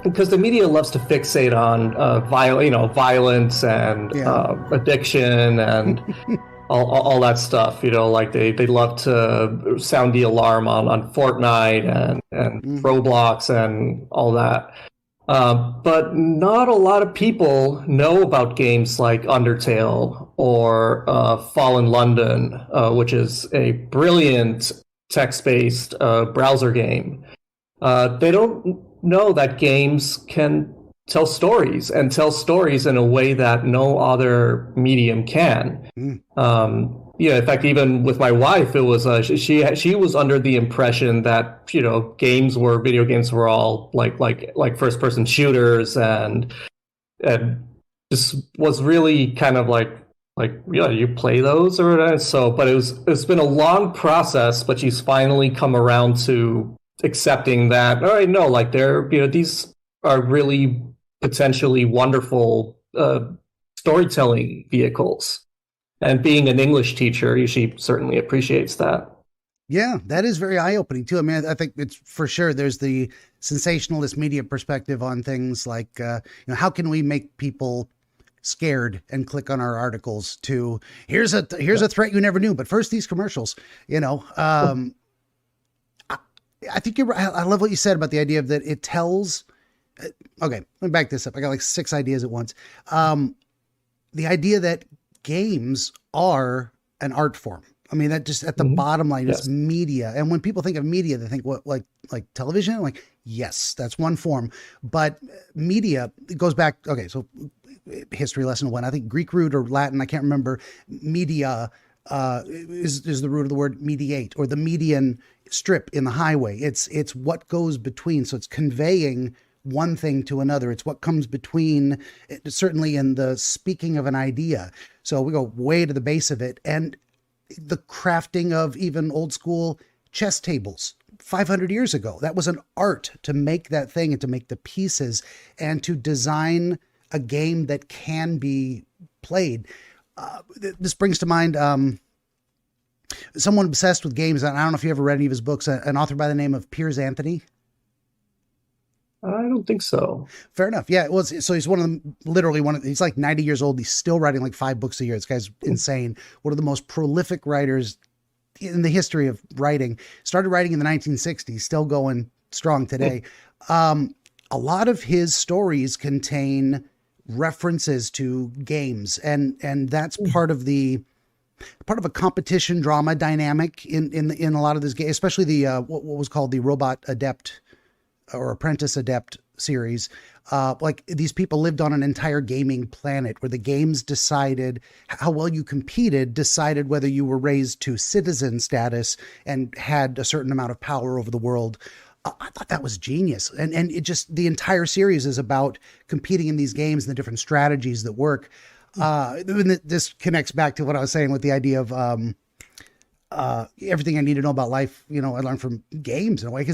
because the media loves to fixate on violence and Yeah. addiction and all that stuff. Like they love to sound the alarm on Fortnite and Hmm. Roblox and all that. But not a lot of people know about games like Undertale or Fallen London, which is a brilliant text-based browser game. They don't know that games can tell stories and tell stories in a way that no other medium can. Mm. In fact, even with my wife, it was she was under the impression that video games were all like first person shooters and this was really kind of like yeah, you play those or whatever. So, but it's been a long process, but she's finally come around to accepting that. All right, no, like these are really potentially wonderful storytelling vehicles. And being an English teacher, she certainly appreciates that. Yeah, that is very eye-opening too. I mean, I think it's for sure there's the sensationalist media perspective on things like, how can we make people scared and click on our articles to here's a threat you never knew, but first these commercials, I think you're right. I love what you said about the idea of that it tells. Okay, let me back this up. I got like 6 ideas at once. The idea that games are an art form. I mean, that just at the bottom line is Yes. media. And when people think of media, they think what like television? Like, yes, that's one form. But media, it goes back, okay, so history lesson one, I think Greek root or Latin, I can't remember. Media is the root of the word mediate, or the median strip in the highway. It's what goes between. So it's conveying one thing to another. It's what comes between, certainly in the speaking of an idea. So we go way to the base of it. And the crafting of even old school chess tables 500 years ago, that was an art to make that thing and to make the pieces and to design a game that can be played. This brings to mind someone obsessed with games. I don't know if you ever read any of his books, an author by the name of Piers Anthony. I don't think so. Fair enough. Yeah. Well, so he's one of them, literally he's like 90 years old. He's still writing like 5 books a year. This guy's insane. One of the most prolific writers in the history of writing. Started writing in the 1960s, still going strong today. A lot of his stories contain references to games, and that's part of a competition drama dynamic in a lot of this game, especially the what was called the Robot Adept or Apprentice Adept series. Like these people lived on an entire gaming planet where the games decided how well you competed, decided whether you were raised to citizen status and had a certain amount of power over the world. I thought that was genius. And it just, the entire series is about competing in these games and the different strategies that work. This connects back to what I was saying with the idea of everything I need to know about life, I learned from games in a way.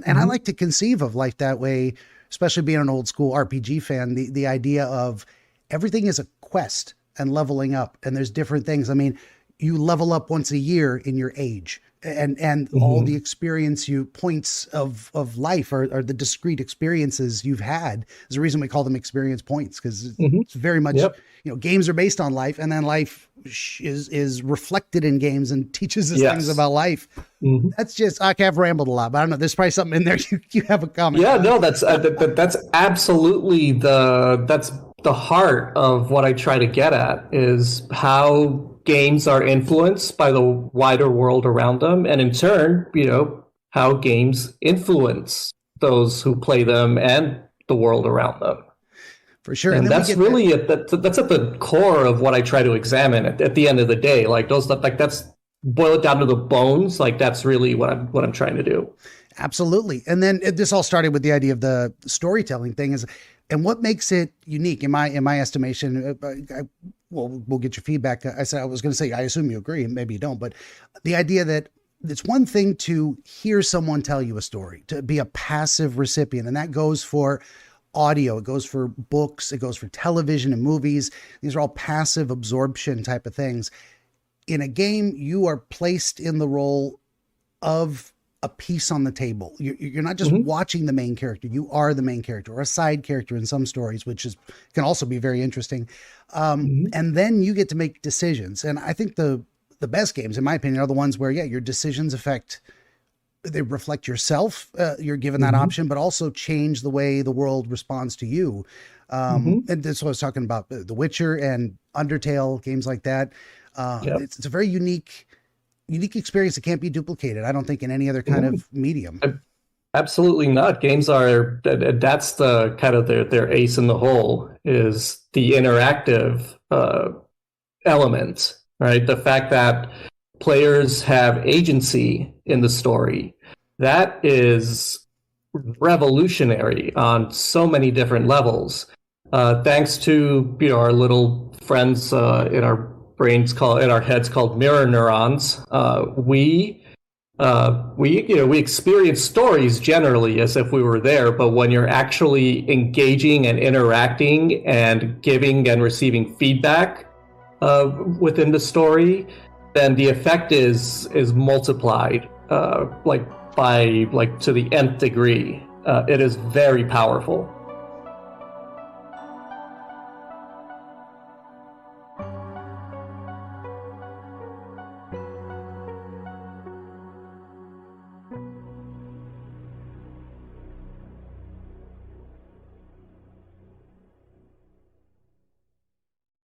And I like to conceive of life that way, especially being an old school RPG fan, the idea of everything is a quest and leveling up. And there's different things. I mean, you level up once a year in your age. And all the points of life are the discrete experiences you've had. There's a reason we call them experience points, because it's very much, games are based on life, and then life is reflected in games and teaches us things about life. That's just, I've rambled a lot, but I don't know. There's probably something in there you have a comment. Yeah, no, that's absolutely that's the heart of what I try to get at, is how games are influenced by the wider world around them, and in turn, how games influence those who play them and the world around them. For sure. And that's really that's at the core of what I try to examine at the end of the day. Like that's boil it down to the bones. Like that's really what I'm trying to do. Absolutely. And then this all started with the idea of the storytelling thing and what makes it unique in my estimation. We'll get your feedback. I was going to say, I assume you agree, and maybe you don't, but the idea that it's one thing to hear someone tell you a story, to be a passive recipient, and that goes for audio, it goes for books, it goes for television and movies. These are all passive absorption type of things. In a game, you are placed in the role of a piece on the table. You're not just watching the main character. You are the main character, or a side character in some stories, which can also be very interesting. And then you get to make decisions. And I think the best games, in my opinion, are the ones where, your decisions they reflect yourself. You're given that option, but also change the way the world responds to you. And that's what I was talking about, The Witcher and Undertale, games like that. It's a very unique experience that can't be duplicated, I don't think, in any other kind of medium. Absolutely not. Games that's the kind of their ace in the hole, is the interactive element, right? The fact that players have agency in the story, that is revolutionary on so many different levels. Thanks to our little friends in our heads called mirror neurons, we experience stories generally as if we were there, but when you're actually engaging and interacting and giving and receiving feedback within the story, then the effect is multiplied to the nth degree. It is very powerful.